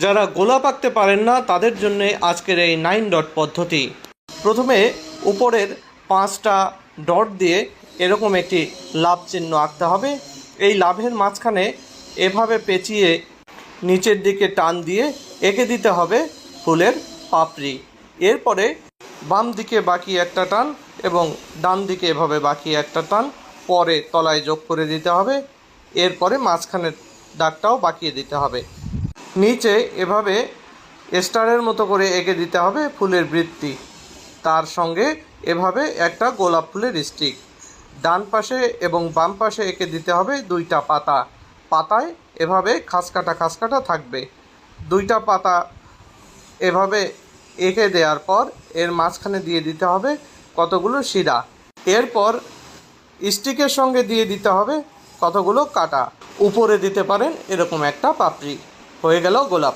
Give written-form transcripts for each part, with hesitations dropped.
যারা গোলাপ আঁকতে পারেন না তাদের জন্য আজকের এই 9 ডট পদ্ধতি। প্রথমে উপরের 5টা ডট দিয়ে এরকম একটি লাভ চিহ্ন আঁকতে হবে। এই লাভের মাঝখানে এভাবে পেঁচিয়ে নিচের দিকে টান দিয়ে এঁকে দিতে হবে ফুলের পাপড়ি। এরপরে বাম দিকে বাকি একটা টান এবং ডান দিকে এভাবে বাকি একটা টান পরে তলায় যোগ করে দিতে হবে। এরপরে মাঝখানের দাগটাও বাকিয়ে দিতে হবে। নিচে এভাবে স্টারের মতো করে এঁকে দিতে হবে ফুলের বৃত্তি। তার সঙ্গে এভাবে একটা গোলাপ ফুলের স্টিক। ডান পাশে এবং বাম পাশে এঁকে দিতে হবে 2টা পাতা। পাতায় এভাবে খাসকাটা থাকবে। 2টা পাতা এভাবে এঁকে দেওয়ার পর এর মাঝখানে দিয়ে দিতে হবে কতগুলো শিরা। এরপর স্টিকের সঙ্গে দিয়ে দিতে হবে কতগুলো কাটা। উপরে দিতে পারেন এরকম একটা পাপড়ি। হয়ে গেল গোলাপ।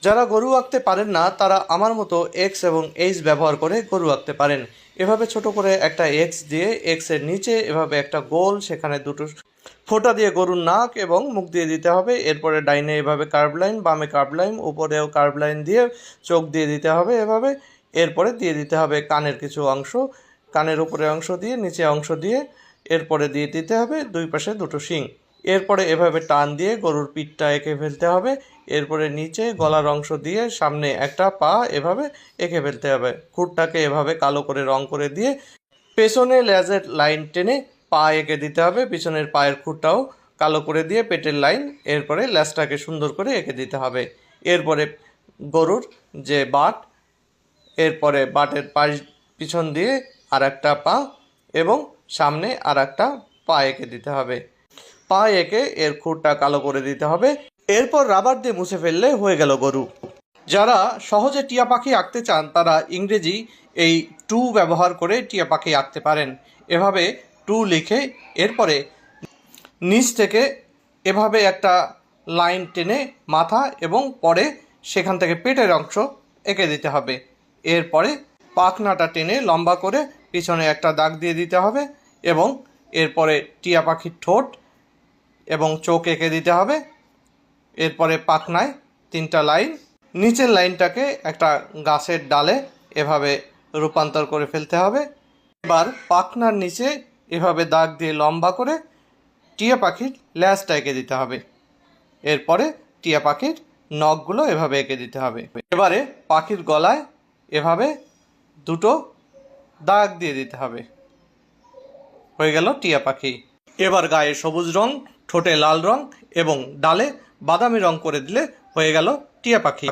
যারা গরু আঁকতে পারেন না তারা আমার মতো এক্স এবং এইচ ব্যবহার করে গরু আঁকতে পারেন। এভাবে ছোট করে একটা এক্স দিয়ে এক্সের নিচে এভাবে একটা গোল, সেখানে 2টো ফোঁটা দিয়ে গরুর নাক এবং মুখ দিয়ে দিতে হবে। এরপরে ডাইনে এভাবে কার্ভ লাইন, বামে কার্ভ লাইন, উপরেও কার্ভ লাইন দিয়ে চোখ দিয়ে দিতে হবে এভাবে। এরপরে দিয়ে দিতে হবে কানের কিছু অংশ, কানের উপরে অংশ দিয়ে নিচে অংশ দিয়ে এরপরে দিয়ে দিতে হবে 2 পাশে 2টো শিং। এরপরে এভাবে টান দিয়ে গরুর পিঠটা এঁকে ফেলতে হবে। এরপরে নিচে গলার অংশ দিয়ে সামনে একটা পা এভাবে এঁকে ফেলতে হবে। খুঁটটাকে এভাবে কালো করে রং করে দিয়ে পেছনে লেজের লাইন টেনে পা এঁকে দিতে হবে। পিছনের পায়ের খুঁটটাও কালো করে দিয়ে পেটের লাইন, এরপরে লেজটাকে সুন্দর করে এঁকে দিতে হবে। এরপরে গরুর যে বাট, এরপরে বাটের পিছন দিয়ে আর একটা পা এবং সামনে আর একটা পা এঁকে দিতে হবে। পা এঁকে এর খুঁটটা কালো করে দিতে হবে। এরপর রাবার দিয়ে মুছে ফেললে হয়ে গেল গরু। যারা সহজে টিয়া পাখি আঁকতে চান তারা ইংরেজি এই টু ব্যবহার করে টিয়া পাখি আঁকতে পারেন। এভাবে টু লিখে এরপরে নিচ থেকে এভাবে একটা লাইন টেনে মাথা এবং পরে সেখান থেকে পেটের অংশ এঁকে দিতে হবে। এরপরে পাখনাটা টেনে লম্বা করে পিছনে একটা দাগ দিয়ে দিতে হবে এবং এরপরে টিয়া পাখির ঠোঁট এবং চোখ এঁকে দিতে হবে। এরপরে পাখনায় 3টা লাইন, নিচের লাইনটাকে একটা গাছের ডালে এভাবে রূপান্তর করে ফেলতে হবে। এবার পাখনার নিচে এভাবে দাগ দিয়ে লম্বা করে টিয়া পাখির ল্যাজটা এঁকে দিতে হবে। এরপরে টিয়া পাখির নখগুলো এভাবে এঁকে দিতে হবে। এবারে পাখির গলায় এভাবে 2টো দাগ দিয়ে দিতে হবে। হয়ে গেল টিয়া পাখি। এবার গায়ে সবুজ রং, ঠোঁটে লাল রং এবং ডালে বাদামি রং করে দিলে হয়ে গেল টিয়া পাখি।